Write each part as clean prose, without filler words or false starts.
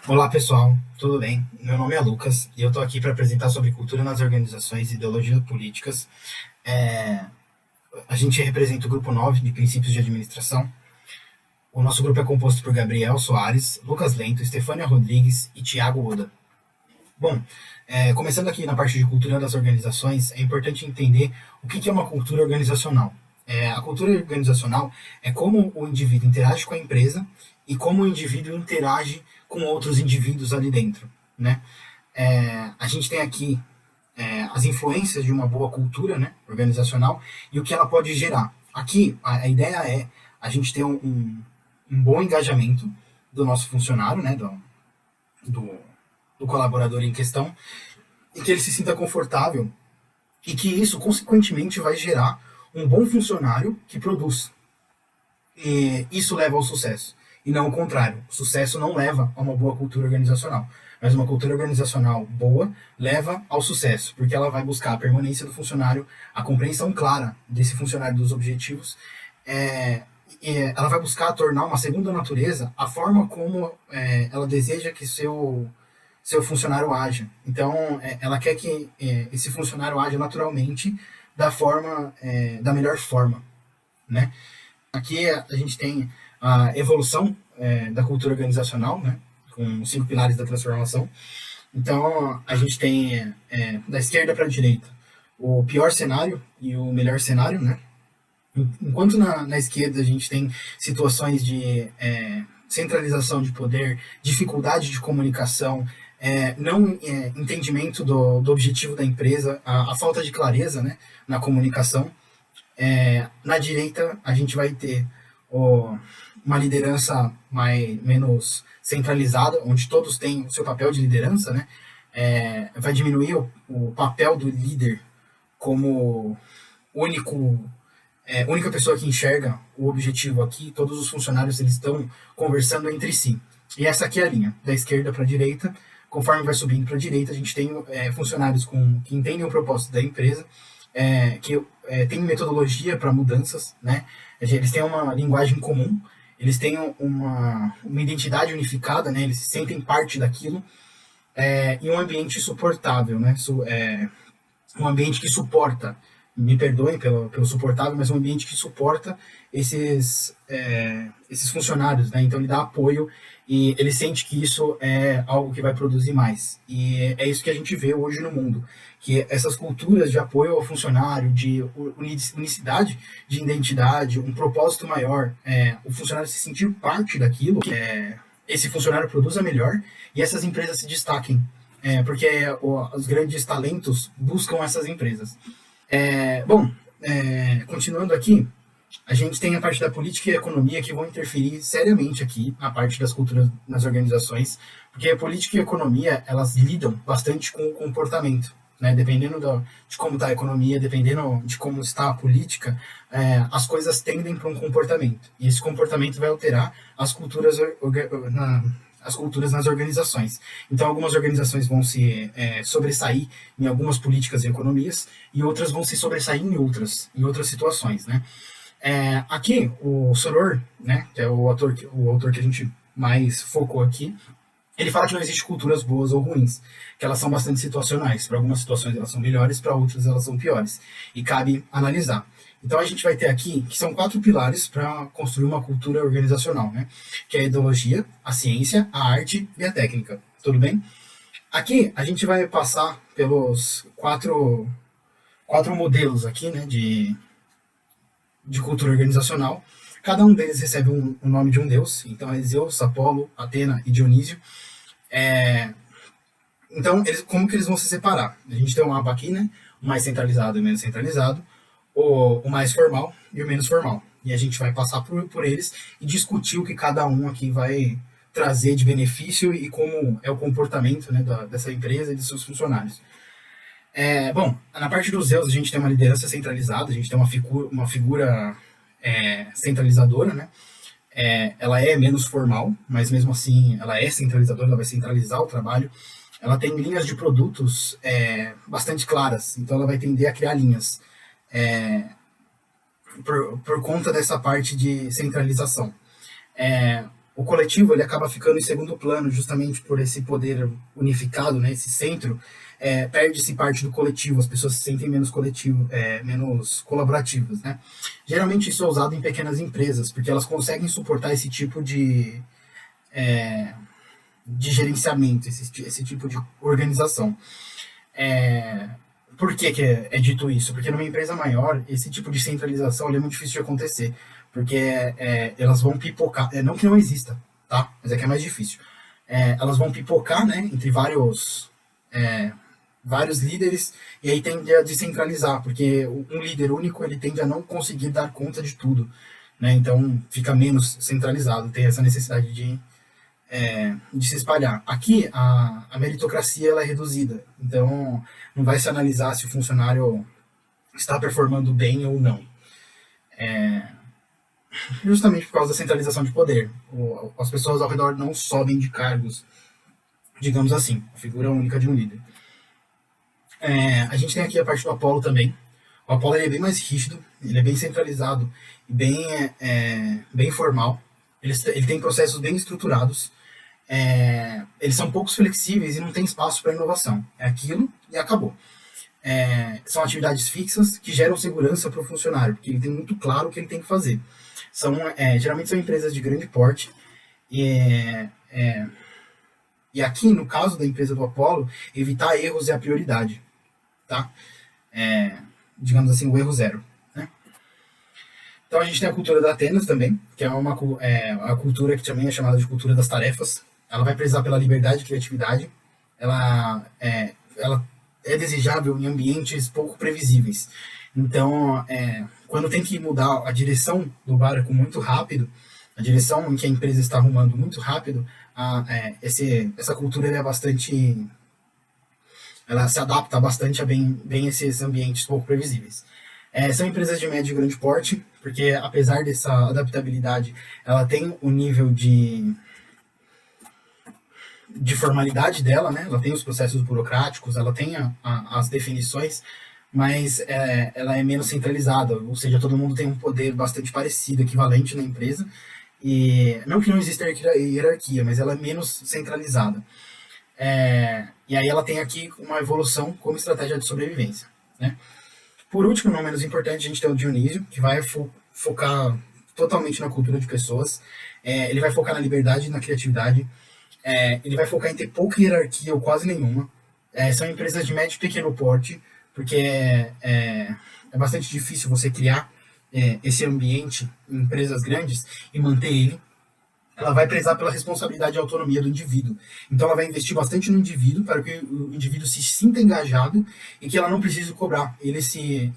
Olá pessoal, tudo bem? Meu nome é Lucas e eu estou aqui para apresentar sobre cultura nas organizações e ideologias políticas. É, a gente representa o grupo 9 de princípios de administração. O nosso grupo é composto por Gabriel Soares, Lucas Lento, Estefânia Rodrigues e Tiago Oda. Bom, começando aqui na parte de cultura das organizações, é importante entender o que é uma cultura organizacional. A cultura organizacional é como o indivíduo interage com a empresa e como o indivíduo interage com outros indivíduos ali dentro, né? A gente tem aqui as influências de uma boa cultura, né, organizacional e o que ela pode gerar. Aqui, a ideia é a gente ter um bom engajamento do nosso funcionário, né, do, do colaborador em questão, e que ele se sinta confortável e que isso, consequentemente, vai gerar um bom funcionário que produz. E isso leva ao sucesso. E não o contrário. O sucesso não leva a uma boa cultura organizacional. Mas uma cultura organizacional boa leva ao sucesso, porque ela vai buscar a permanência do funcionário, a compreensão clara desse funcionário dos objetivos, é, ela vai buscar tornar uma segunda natureza a forma como ela deseja que seu funcionário haja. Então, ela quer que esse funcionário haja naturalmente da melhor forma, né? Aqui a gente tem a evolução da cultura organizacional, né? Com os 5 pilares da transformação. Então, a gente tem da esquerda para a direita o pior cenário e o melhor cenário, né? Enquanto na esquerda a gente tem situações de centralização de poder, dificuldade de comunicação, não entendimento do objetivo da empresa, a falta de clareza, né, na comunicação. Na direita a gente vai ter uma liderança menos centralizada, onde todos têm o seu papel de liderança, né? Vai diminuir o papel do líder como único única pessoa que enxerga o objetivo aqui. Todos os funcionários eles estão conversando entre si. E essa aqui é a linha, da esquerda para a direita. Conforme vai subindo para a direita, a gente tem funcionários que entendem o propósito da empresa, que tem metodologia para mudanças, né? Eles têm uma linguagem comum, eles têm uma identidade unificada, né? Eles se sentem parte daquilo, e um ambiente suportável, né? Um ambiente que suporta, me perdoem pelo suportável, mas um ambiente que suporta esses funcionários, né? Então ele dá apoio e ele sente que isso é algo que vai produzir mais. E é isso que a gente vê hoje no mundo, que essas culturas de apoio ao funcionário, de unicidade de identidade, um propósito maior, o funcionário se sentir parte daquilo, esse funcionário produza melhor e essas empresas se destaquem, porque os grandes talentos buscam essas empresas. Bom, continuando aqui, a gente tem a parte da política e economia que vão interferir seriamente aqui na parte das culturas nas organizações, porque a política e a economia, elas lidam bastante com o comportamento, né? Dependendo de como está a economia, dependendo de como está a política, as coisas tendem para um comportamento, e esse comportamento vai alterar as culturas as culturas nas organizações. Então, algumas organizações vão se sobressair em algumas políticas e economias, e outras vão se sobressair em outras situações, né? Aqui, o Soror, né, que é o autor que a gente mais focou aqui, ele fala que não existe culturas boas ou ruins, que elas são bastante situacionais. Para algumas situações elas são melhores, para outras elas são piores. E cabe analisar. Então a gente vai ter aqui que são 4 pilares para construir uma cultura organizacional, né? Que é a ideologia, a ciência, a arte e a técnica. Tudo bem? Aqui a gente vai passar pelos quatro modelos aqui, né, de cultura organizacional. Cada um deles recebe o nome de um deus. Então é Zeus, Apolo, Atena e Dionísio. Então, como que eles vão se separar? A gente tem um mapa aqui, né? O mais centralizado e o menos centralizado, o mais formal e o menos formal. E a gente vai passar por eles e discutir o que cada um aqui vai trazer de benefício e como é o comportamento, né, dessa empresa e de seus funcionários. Bom, na parte dos Zeus a gente tem uma liderança centralizada, a gente tem uma figura centralizadora, né? Ela é menos formal, mas mesmo assim ela é centralizadora, ela vai centralizar o trabalho. Ela tem linhas de produtos bastante claras, então ela vai tender a criar linhas por conta dessa parte de centralização. o coletivo ele acaba ficando em segundo plano justamente por esse poder unificado, né, esse centro, perde-se parte do coletivo, as pessoas se sentem menos coletivo, menos colaborativas, né? Geralmente isso é usado em pequenas empresas, porque elas conseguem suportar esse tipo de gerenciamento, esse tipo de organização. É, por que é dito isso? Porque numa empresa maior, esse tipo de centralização é muito difícil de acontecer, porque elas vão pipocar, não que não exista, tá? Mas é que é mais difícil. Elas vão pipocar, né, entre vários líderes, e aí tende a descentralizar, porque um líder único ele tende a não conseguir dar conta de tudo, né? Então fica menos centralizado, tem essa necessidade de se espalhar. Aqui, a meritocracia ela é reduzida, então não vai se analisar se o funcionário está performando bem ou não. Justamente por causa da centralização de poder. As pessoas ao redor não sobem de cargos, digamos assim, a figura única de um líder. A gente tem aqui a parte do Apollo também. O Apollo ele é bem mais rígido, ele é bem centralizado e bem formal. Ele tem processos bem estruturados. Eles são poucos flexíveis e não tem espaço para inovação. É aquilo e acabou. São atividades fixas que geram segurança para o funcionário, porque ele tem muito claro o que ele tem que fazer. Geralmente são empresas de grande porte e aqui, no caso da empresa do Apollo, evitar erros é a prioridade, tá? Digamos assim, o erro zero, né? Então a gente tem a cultura da Atenas também, que é a cultura que também é chamada de cultura das tarefas. Ela vai prezar pela liberdade e criatividade. Ela é desejável em ambientes pouco previsíveis. Então, quando tem que mudar a direção do barco muito rápido, a direção em que a empresa está arrumando muito rápido, essa cultura ela se adapta bastante a bem esses ambientes pouco previsíveis. São empresas de médio e grande porte, porque apesar dessa adaptabilidade, ela tem o nível de formalidade dela, né? Ela tem os processos burocráticos, ela tem as definições, mas ela é menos centralizada, ou seja, todo mundo tem um poder bastante parecido, equivalente na empresa, e não que não exista hierarquia, mas ela é menos centralizada. E aí ela tem aqui uma evolução como estratégia de sobrevivência, né? Por último, não menos importante, a gente tem o Dionísio, que vai focar totalmente na cultura de pessoas. Ele vai focar na liberdade e na criatividade. Ele vai focar em ter pouca hierarquia ou quase nenhuma. São empresas de médio e pequeno porte, porque é bastante difícil você criar esse ambiente em empresas grandes e manter ele. Ela vai prezar pela responsabilidade e autonomia do indivíduo. Então ela vai investir bastante no indivíduo para que o indivíduo se sinta engajado e que ela não precise cobrar. Ele se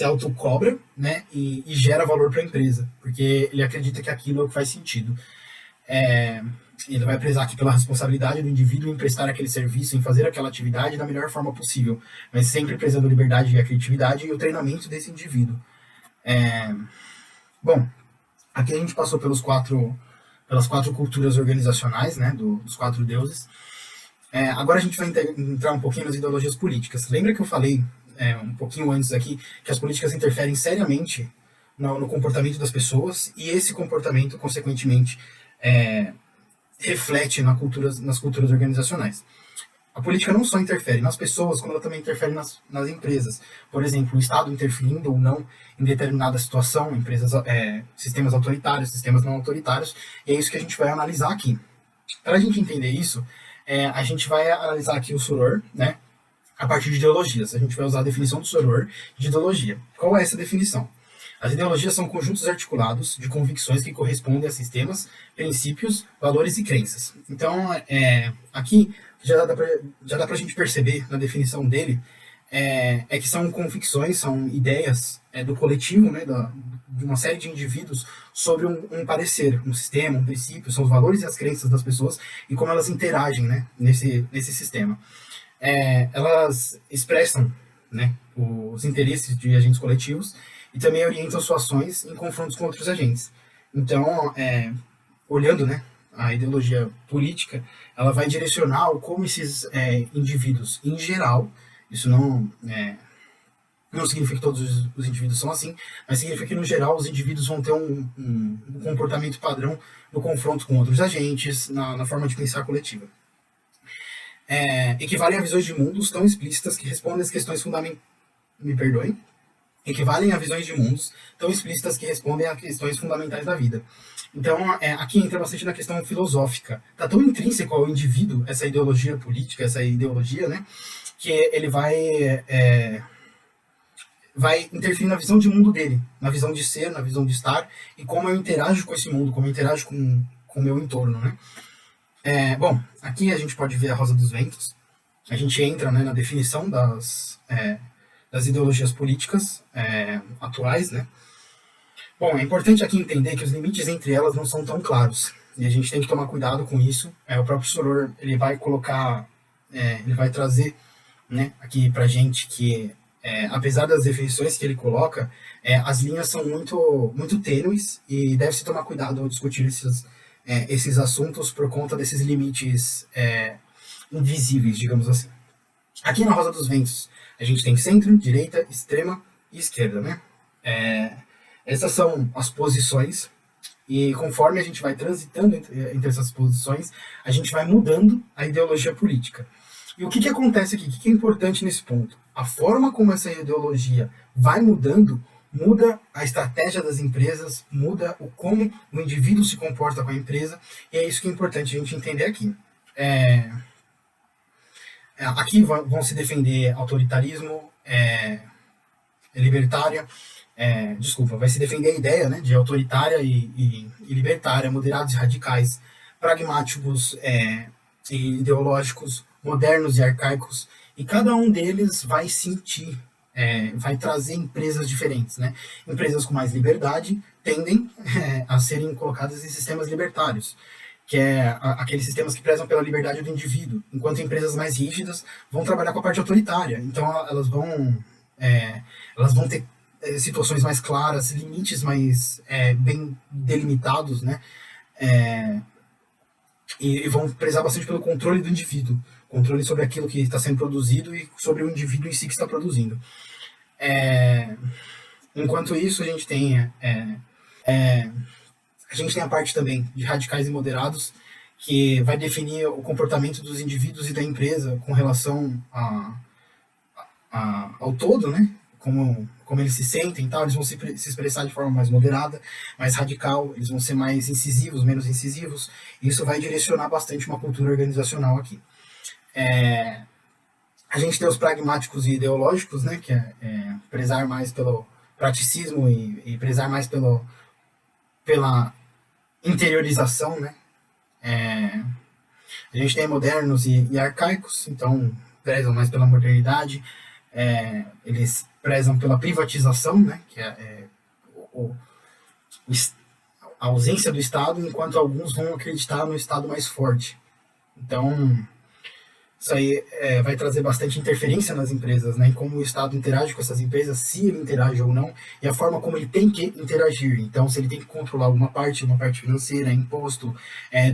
autocobra, né, e gera valor para a empresa, porque ele acredita que aquilo é o que faz sentido. Ele vai prezar aqui pela responsabilidade do indivíduo em prestar aquele serviço, em fazer aquela atividade da melhor forma possível, mas sempre prezando a liberdade e a criatividade e o treinamento desse indivíduo. Bom, aqui a gente passou pelas quatro culturas organizacionais, né, dos 4 deuses. Agora a gente vai entrar um pouquinho nas ideologias políticas. Lembra que eu falei um pouquinho antes aqui que as políticas interferem seriamente no comportamento das pessoas e esse comportamento, consequentemente, reflete nas culturas organizacionais. A política não só interfere nas pessoas, como ela também interfere nas empresas. Por exemplo, o Estado interferindo ou não em determinada situação, sistemas autoritários, sistemas não autoritários, e é isso que a gente vai analisar aqui. Para a gente entender isso, a gente vai analisar aqui o Soror, né, a partir de ideologias. A gente vai usar a definição do Soror de ideologia. Qual é essa definição? As ideologias são conjuntos articulados de convicções que correspondem a sistemas, princípios, valores e crenças. Então, aqui já dá para a gente perceber na definição dele que são convicções, são ideias do coletivo, né, de uma série de indivíduos sobre um parecer, um sistema, um princípio, são os valores e as crenças das pessoas e como elas interagem, né, nesse sistema. Elas expressam, né, os interesses de agentes coletivos e também orientam suas ações em confrontos com outros agentes. Então, olhando, né, a ideologia política, ela vai direcionar como esses indivíduos, em geral, isso não Não significa que todos os indivíduos são assim, mas significa que, no geral, os indivíduos vão ter um comportamento padrão no confronto com outros agentes, na forma de pensar coletiva. Equivalem a visões de mundos tão explícitas que respondem às questões fundamentais. Me perdoem. Equivalem a visões de mundos tão explícitas que respondem a questões fundamentais da vida. Então, aqui entra bastante na questão filosófica. Está tão intrínseco ao indivíduo essa ideologia política, essa ideologia, né, que ele vai interferir na visão de mundo dele, na visão de ser, na visão de estar, e como eu interajo com esse mundo, como eu interajo com o meu entorno, né? Bom, aqui a gente pode ver a Rosa dos Ventos. A gente entra, né, na definição das ideologias políticas atuais, né? Bom, é importante aqui entender que os limites entre elas não são tão claros, e a gente tem que tomar cuidado com isso. O próprio Soror, ele vai colocar, ele vai trazer, né, aqui pra gente que apesar das definições que ele coloca, as linhas são muito tênues e deve-se tomar cuidado ao discutir esses assuntos por conta desses limites invisíveis, digamos assim. Aqui na Rosa dos Ventos, a gente tem centro, direita, extrema e esquerda, né? Essas são as posições, e conforme a gente vai transitando entre essas posições, a gente vai mudando a ideologia política. E o que acontece aqui? O que é importante nesse ponto? A forma como essa ideologia vai mudando, muda a estratégia das empresas, muda como o indivíduo se comporta com a empresa, e é isso que é importante a gente entender aqui. Aqui vão se defender autoritarismo, libertária, vai se defender a ideia, né, de autoritária e libertária, moderados e radicais, pragmáticos e ideológicos, modernos e arcaicos, e cada um deles vai sentir, vai trazer empresas diferentes, né? Empresas com mais liberdade tendem a serem colocadas em sistemas libertários, que aqueles sistemas que prezam pela liberdade do indivíduo, enquanto empresas mais rígidas vão trabalhar com a parte autoritária. Então elas vão ter situações mais claras, limites mais bem delimitados, né? E vão prezar bastante pelo controle do indivíduo, controle sobre aquilo que está sendo produzido e sobre o indivíduo em si que está produzindo. Enquanto isso, a gente tem a parte também de radicais e moderados, que vai definir o comportamento dos indivíduos e da empresa com relação ao todo, né? Como eles se sentem e tal. Eles vão se expressar de forma mais moderada, mais radical, eles vão ser mais incisivos, menos incisivos, e isso vai direcionar bastante uma cultura organizacional aqui. A gente tem os pragmáticos e ideológicos, né, que prezar mais pelo praticismo e prezar mais pela interiorização, né. A gente tem modernos e arcaicos, então prezam mais pela modernidade, eles prezam pela privatização, né, que é a ausência do Estado, enquanto alguns vão acreditar no Estado mais forte. Então, isso aí vai trazer bastante interferência nas empresas, né, em como o Estado interage com essas empresas, se ele interage ou não, e a forma como ele tem que interagir. Então, se ele tem que controlar alguma parte financeira, imposto,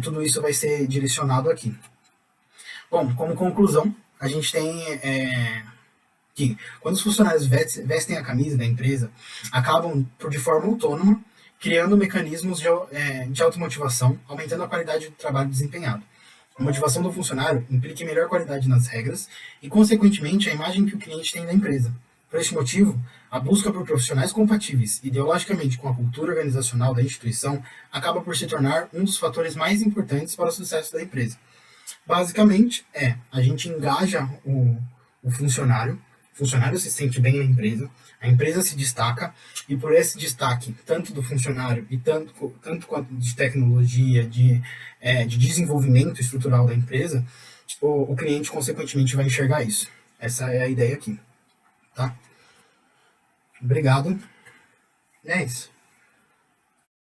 tudo isso vai ser direcionado aqui. Bom, como conclusão, a gente tem que, quando os funcionários vestem a camisa da empresa, acabam de forma autônoma, criando mecanismos de automotivação, aumentando a qualidade do trabalho desempenhado. A motivação do funcionário implica melhor qualidade nas regras e, consequentemente, a imagem que o cliente tem da empresa. Por este motivo, a busca por profissionais compatíveis ideologicamente com a cultura organizacional da instituição acaba por se tornar um dos fatores mais importantes para o sucesso da empresa. Basicamente, a gente engaja o funcionário se sente bem na empresa, a empresa se destaca, e por esse destaque, tanto do funcionário e tanto quanto de tecnologia, de desenvolvimento estrutural da empresa, o cliente, consequentemente, vai enxergar isso. Essa é a ideia aqui. Tá? Obrigado. É isso.